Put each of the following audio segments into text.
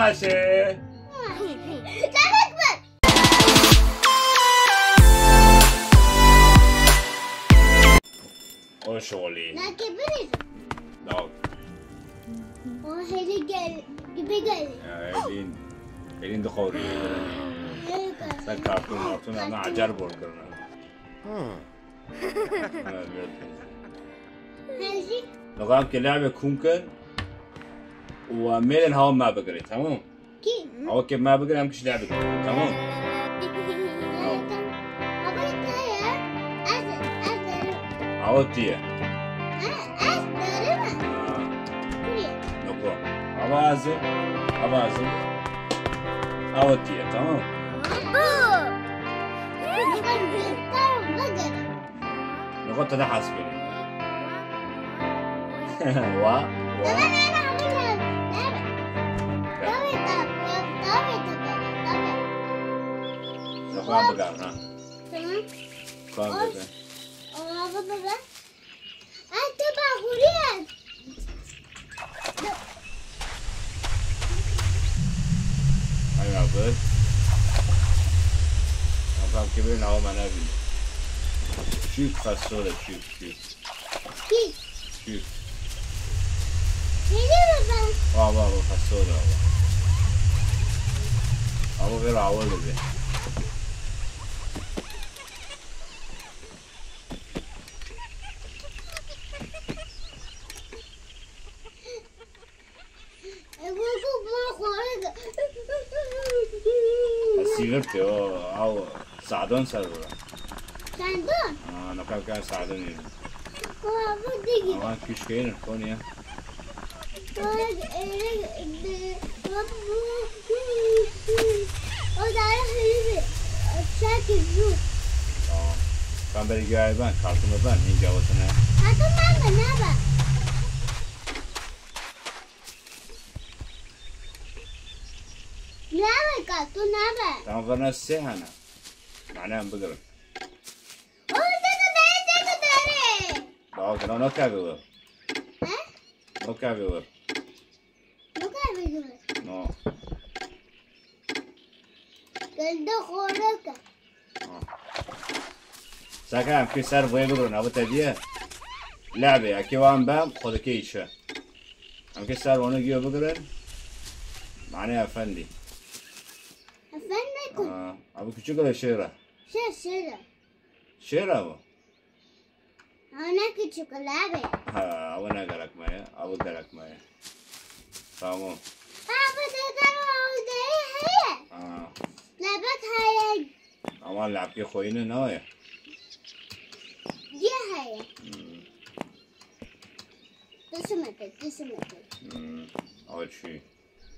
باشه او شغلی نه که بریز نه خیلی بگلی elin de خوریه sen kartun ama acar bol karına. هذه نقام كلعبة ممكن وميلن هوا ما بقري تمام كي هو كيف ما بقري هم كش لعبة تمام هو تيه نقام أبازم هو تيه تمام نقطة ده حاسبين وا نقام بقرنا نقام بقرنا أنا أقول نقام كبير نهو منابي شوف فصولة شوف بابا فصولة أبو غير عوض به سيغرتي أو سعدون سرورة سعدون؟ نقام كان سعدون دقيقة أمان كيش كين كونيا كان بري جايبان كارتون بان هي جاوتنا كارتون نابا نابا كارتون نابا كان غرنا السهنة معناها بقرب باو كنا نكابيور نكابيور نو كندا خورك ساكن في سر وين بقولون أبو تديه لعبة أكيوان بام خذ كيشة أم كسر وانا جيو بقولون معناها أفندي أفندكم أبو كشوف ولا شيرة شيرة أبو أنا كنت شوكولاتة أبو أنا قالك مايا أبو قالك مايا فاهمو أبو تدرو ده هي لعبت هاي أمان لعب كي خوينا نايا دي هاي تسمت أول شيء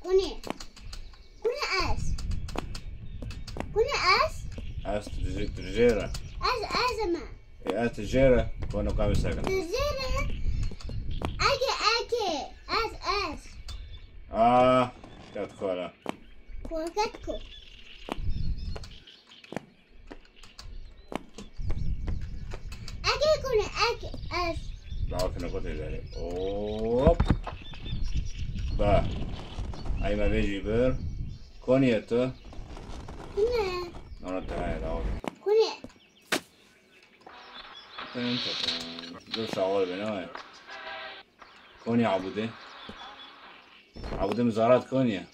كوني أس تجيرة ما أس تجيرة كونه قام ساكن تزيرة أكي أس كاتكولا كوكتكو أكي أس لا كنا قلت ذلك أوب با أي ما بيجي بير كونيته كوني أنا تهاي لا كوني أنت دول شغال بناء كوني عبودي مزارات كونيا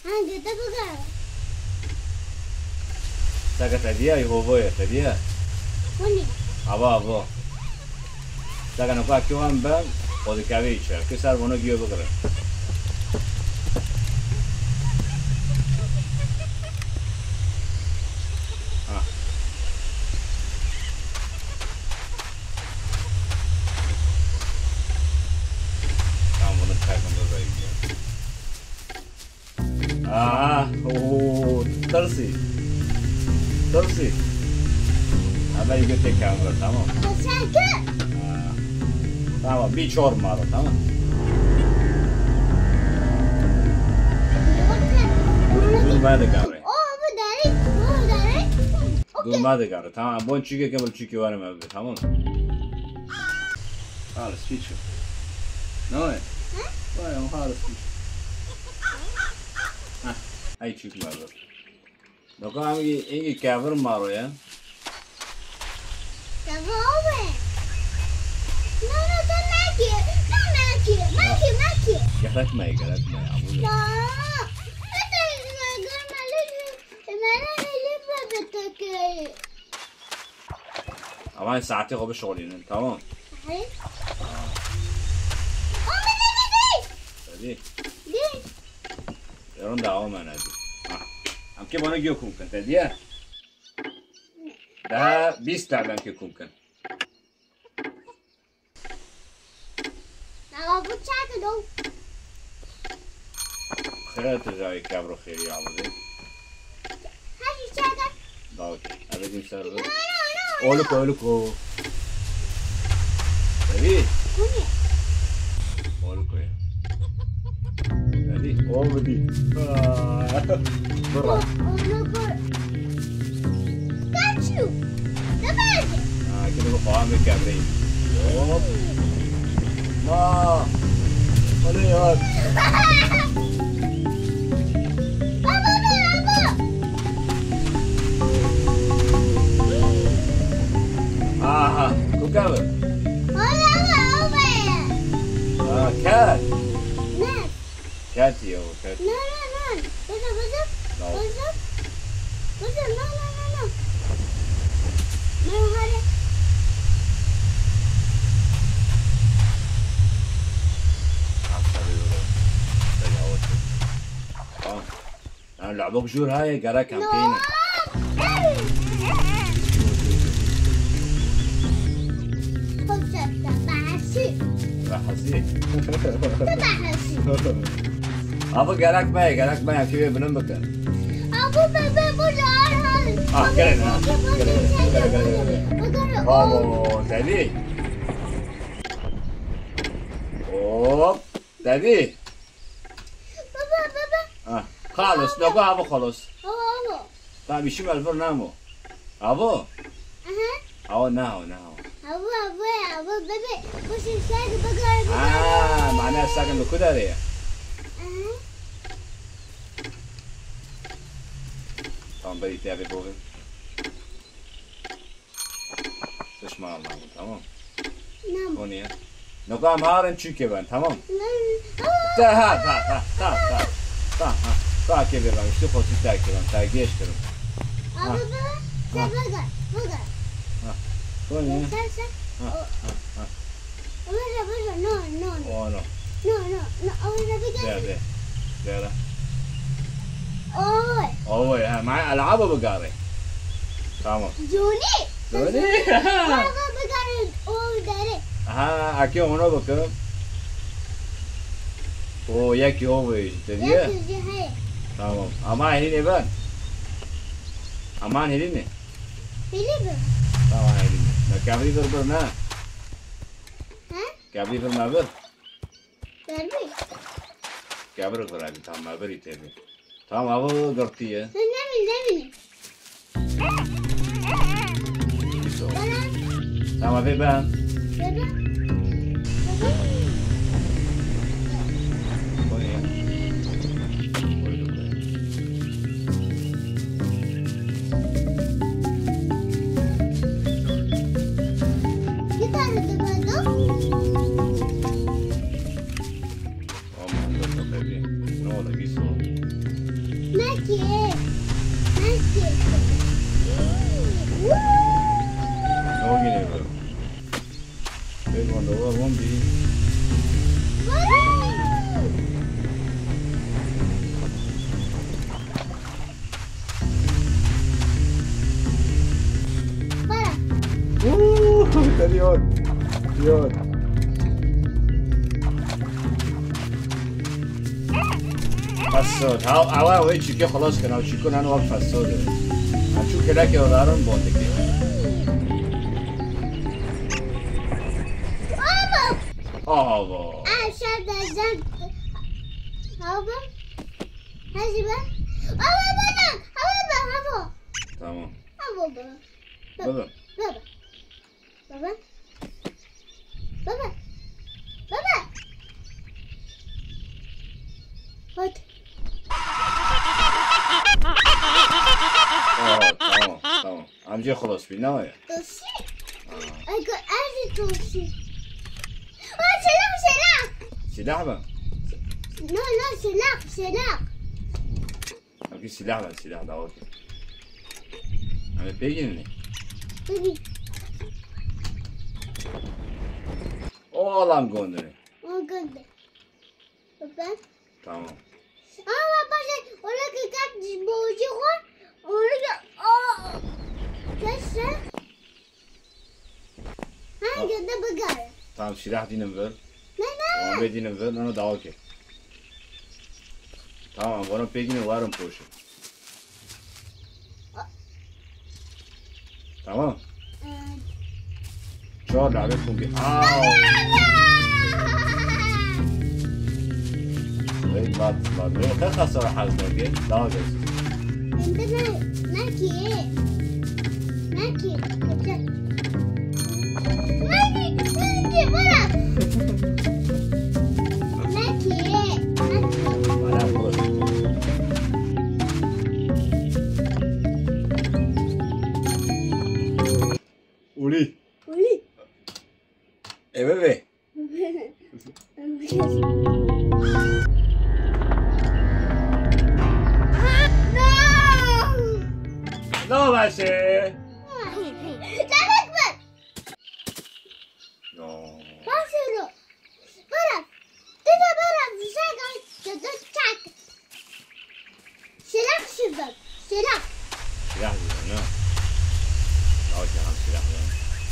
عندي تبغى ساكت تديا يهوبويا تديا كوني أبا ساكت نقول كيوان بام خود كابيشة كسر ونو جيو بقرا ترسي هذا يجي كاميرا تمام تمام بيشور مارو تمام دول ما دكاري دول ما دكاري تمام بون تشيكي قبل تشيكي وانا ما تمام خلاص فيتشو نوي Vay on harası. Ha, ay çıkmadı. Bakalım iyi cover maro ya. Cover. No, don't make it. Don't make it. Make it. Gerekme ya bu. No. Ama saati خوب شغلینه تمام. دی. درون دعوا من ادی. هم که بنا گیو کن کن تدیه. ده 20 تعبان که کن کن. خیلی تجایی کبر خیلی عوضی. داوکی. ابدیم سر بود. اولکو. داری؟ اولکو. داری؟ اومدی. برا. Kaçu. Ne verdi? Kita berfaham dengan kamera ini. Ma. Mana ya? Aha, kukar. Cat. Ne? Cat ya, cat. No. Betul. No. No. Merhaba. لعبوك جور هاي قرا كامبين بحسي ابو قراك ما كيف بنمك ابو بابا بجار قرا بابا دادي اوب دادي بابا خلاص لو ابو خلاص ابو طيب يشي بالفر نامو ابو او ناو ابو بابا وش الساق بقر معناها الساقن بكدري طبعا بدي تابي بوغن تسمع الله تمام نعم هونيا نقام هارن تشيكي بان تمام تا كيف بان شو خاطر تاكي بان تاجيش كرم ابو بابا بقر هونيا No. ده اوه معي العابه بقاري تمام جوني بقر داره ها اكي اونو بكم او يكي اوه تديه تمام اما هيني بان امان هيني تمام هيني كابري برنا كابري بر ما بر كابر برابي تمام ما بري تبي تمام ابو قرطيه نمي تمام بيبان يود فساد ها اوه چیکه خلاص کنم چیکو نانو وقت فساده چون که لکه دارم بانده که آبا شب دزدم آبا هزی با آبا بدم آبا تمام بابا هات. تمام همجي خلاص بينا توشي. أقول أنا توشي. سلاح. سلاح بقى لا سلاح. همجي سلاح دعوتي أنا بيجيني بيجي. والله مقولني قد. بابا. تمام بابا ولا كات بوجي خون ولا كسر. قد بقى. تمام سلاح دي نمبر لا. وان بدي نمبر أنا دعوتي تمام وانا بيجيني وارم بوشي تمام شو لعبتكم بي لا خير خسر حظنا جيت لا بس انت ماكي برا ماكي أنا أقول قولي إيه بيبي لا ماشي سلاح أنا لا وجه عم سلاح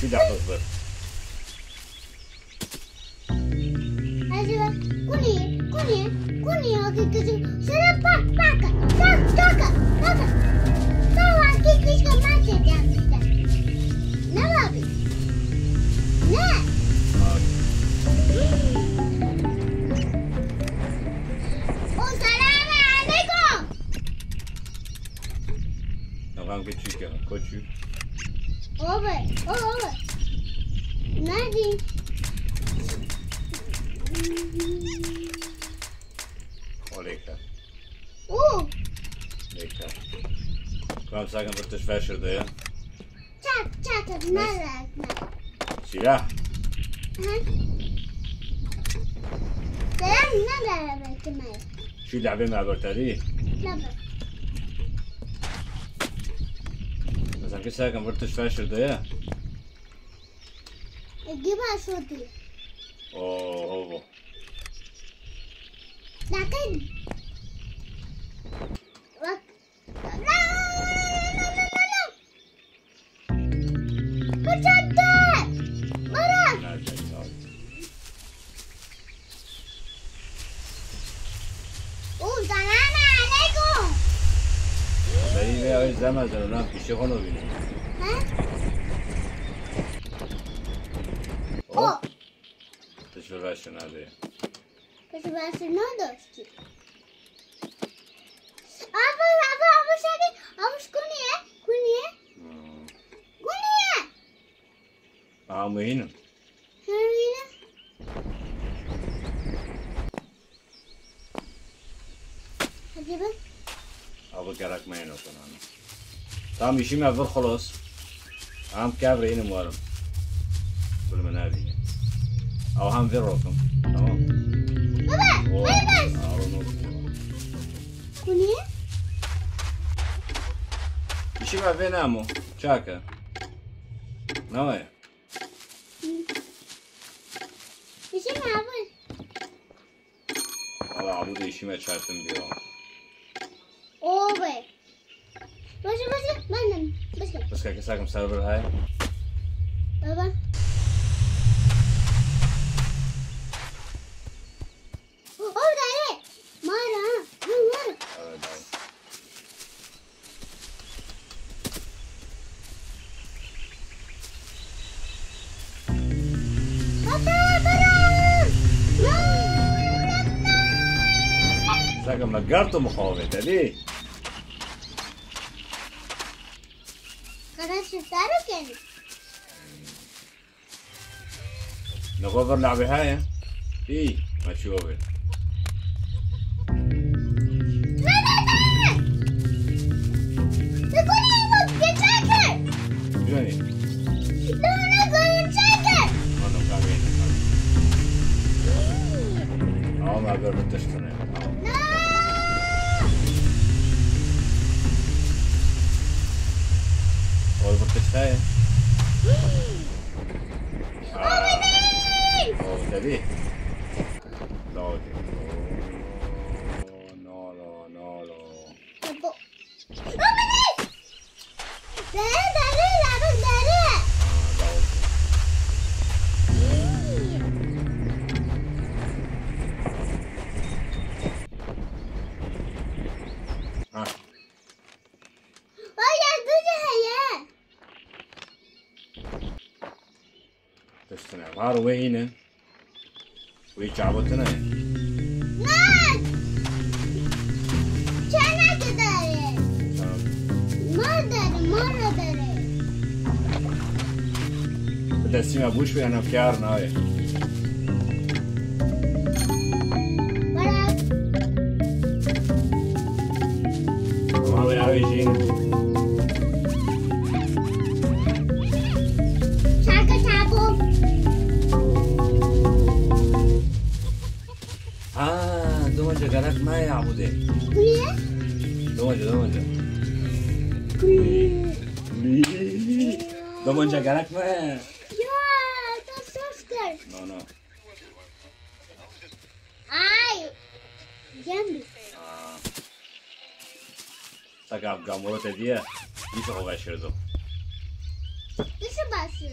شو ده تصبر كوني سلاح باكا طبعا كيش كمان تجي لا بابي لا السلام عليكم نغام كتشي كوتشي اوه نادي وليكا اوه ليكا كم ساكن برتش فاشر ده تشاك مالك سلاح سلام نلا كمان شو لعبة مع برتالي لا بس هم ساكن برتش فاشر ده جيبها صوتي هو لكن لا بجد مرة السلام عليكم دقيقة أول زمان زمان في شغله بيني ها تشوف فاشن هذا بس نداشتی آبا شدی آبش کنیه مهینم همینه عجبه أبو كرك ما ينو كنا تام يشيم أول خلاص عم كابر هنا موارم كل من هذه أو هم في الرقم تمام بابا بس کنیه يشيم أول نامو شاكا نوعه میشه معبود والله عبود يشيم أشارتم ديوان اوه باشه منم بس كاكي ساكم سيرفر هاي بابا اوه داره مارا ساكم نقرته مخاوفة ليه خلاص شفتارو كده نغوفر لعبة هاي إيه ما تشوفه تستاهل. آمدی! آمدی. دادی. نالا نالا. آمدی! داره لبک داره. تستنى هار وين ويجعبتنا نه چرا که داره ما رو داره دستي ما بوش بي انا بكار ناي برای ما بيعرف يجين چرک چابو دومجة قالك ما يعبده کلیه دومجة دومجة قالك ما یا تو سوس کرد نو آی جنبی تقاب قامورو تديه يسو هو غاشردو دشو باشه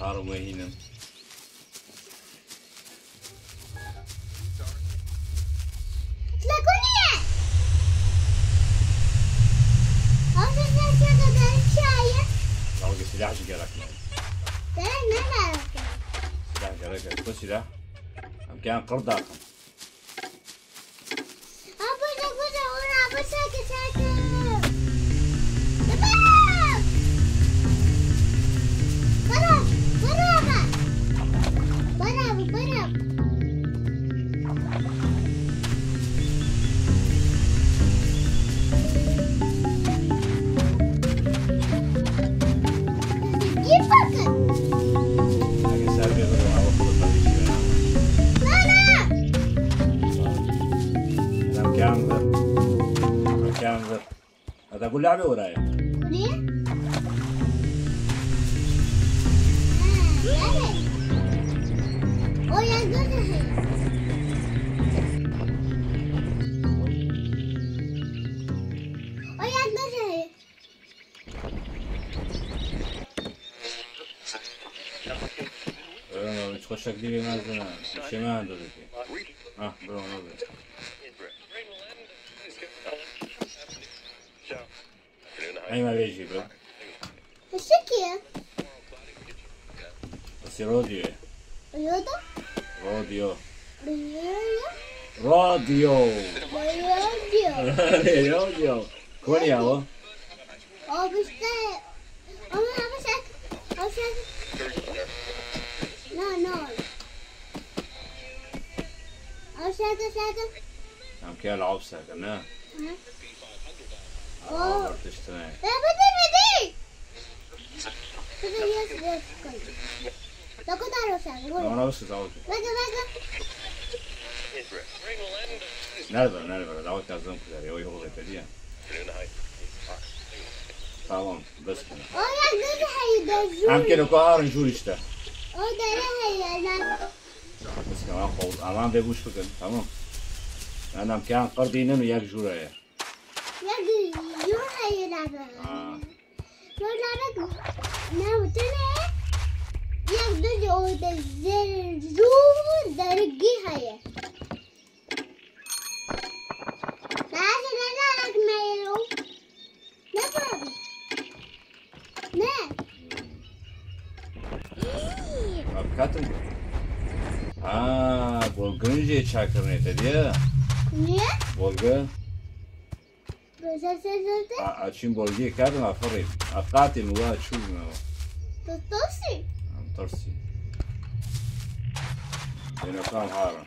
هارو مهينم تلاقونيه آفه نشده داره چایه لو سلاح قالك ما داره نداره سلاح قالك بس سلاح هم كان قرضاكم بوده اون آبا ساکه برام گیر پاکن لكن سالبي غير ما وصل الطريق نه انا كان غير هذا اقول لعبه ورايا کلیه او یک دوزه تخشك دي ما زنا شي ما عنده ذيك برو نوبل اي ما بيجي برو الشكية بس راديو رياضة راديو رياضة راديو رياضة راديو كوني هو بشتاق أنا بشك لا أشك عم كان العب ساكن تشتني بدي يس لا كنت أعرف انا بس تعود نربر دعوت كازم كده يوي هو غير تمام بس كده عم كده كار نجول اشتا بس كمان خود امان بگوش بکن تمام انا هم كان قردينن وياك جورايا كاتم بولگنجی چا کرنے ته دی بولگا اچین بولگی کردم افرید اقاتی نوا چوب نوا ترسی اینو کام هارم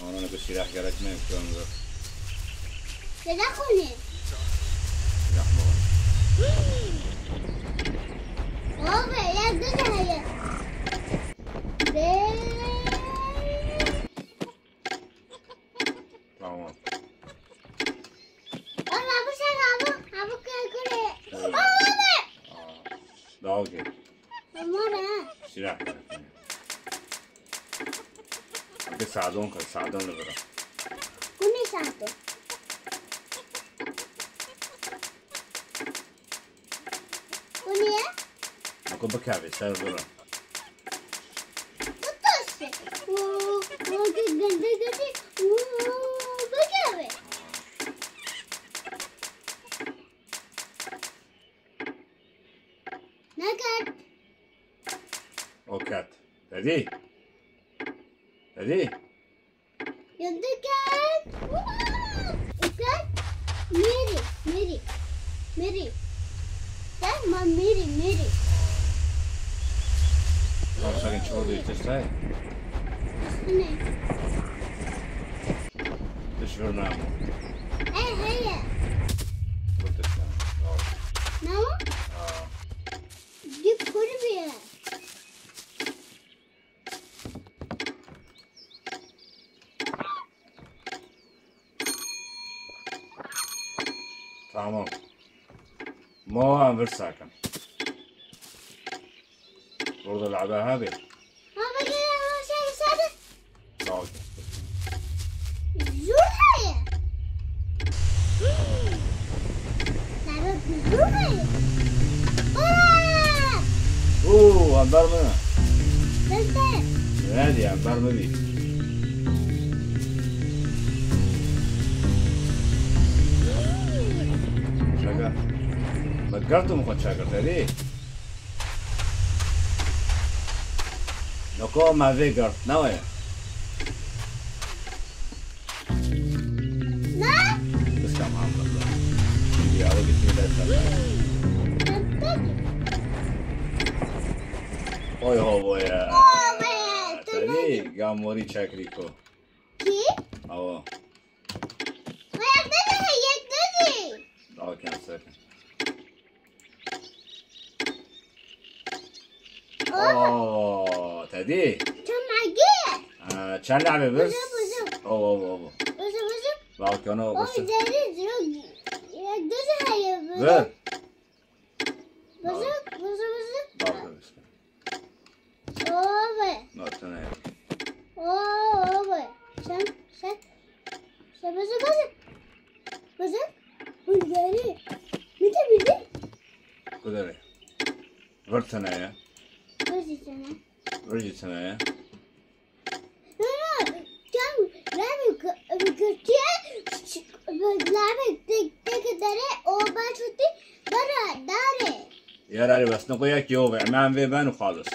انا بس سلاح قالك ما يمكن ذا تدخلني بابا يا دنيا تمام سلاح بس ساعدون كل ساعدون لبرا كوني ساعته كوني أكو بكابي سير برا بطاسة وقدي بكابي نكت أوكات تدي تدي يدك وكت ميري ده ما ميري خلاص ساكن شو بدي تشتاي هنا تشفر نام هي قلت تنام نعم جيب كربية تمام مو عم برساكن برضه لعبها هذه هذا كده شيء سادة اوكي زور هي لعبة زور هي اوه عم برمنا بس هذه عم برمني شاكر بقرته مخد شاكر تدي نكو ما فيجر نوية لا بس كم عم بطلع يا ولد لا تسمع اوه هو يا تدي قام وري شاكريكو كي اوه ما يقدر يقدر اوكي ساكن اوه تدي كم عجيه كان لعبة بس بزب اوه بزب اوكي انا أو بس زي زوج يقدر هي ver بزب Barra, أوه no tenés. أوه sen بزب بلغاري متى بيجي Kudere. Vrtene, بس سنة vrđicene, لا كم لعبة كتير لعبة تقدر أو باشوتي برا داري يا راري بس نقولك يوم عمان في بانو خالص.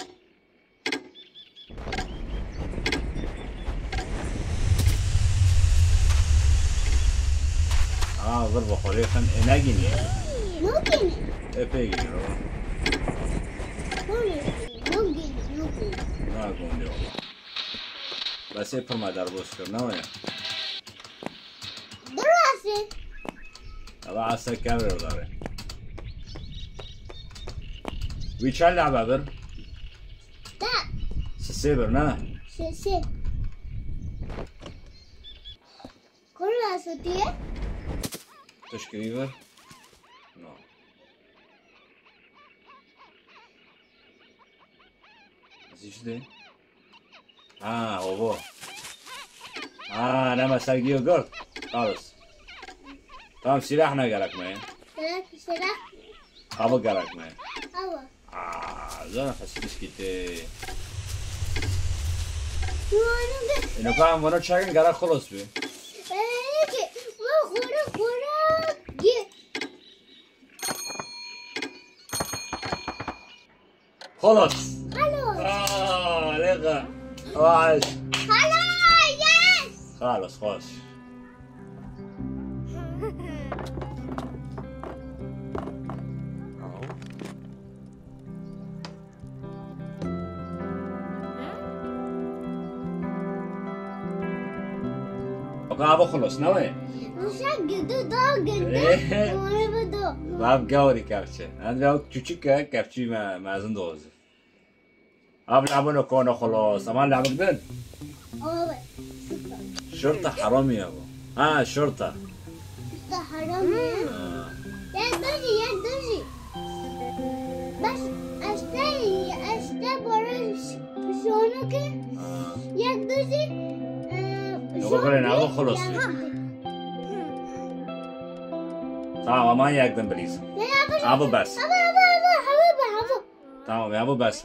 ضربة خليقا ناجيني. ممكن بيجيني رو. ممكن ما أقول لي والله. بس يبقى ما دربوش كرنا ويا. دراسة الله عسى كاميرا داري. ويشال لعبة بر. لا سيبر نا. سي كل راسة تشكريبر. نو. ايش ده؟ هو انا ما ساقيه قرط خالص. تمام سلاحنا قالك ما سلاح ابو قالك ما أوه زين حسيتش كده وانا انه كان وانا شاكن قالك خلص بي ما خورا جي خلص خلاص لغة واحد يس خلاص خلاص ابو خلص نوي مش قدو داغن إيه. وانا بدو باب قوري كابتشي انا küçük كابتشي ما زين دوز اب لعبنا كونه خلاص امان لعبك دين أوه شرطة حرامي يا ابو شرطة حرام يا دوجي بس اشتري برا بقولين ابو خلص تمام ما يقدم بليز ابو بس ابو تمام يا ابو بس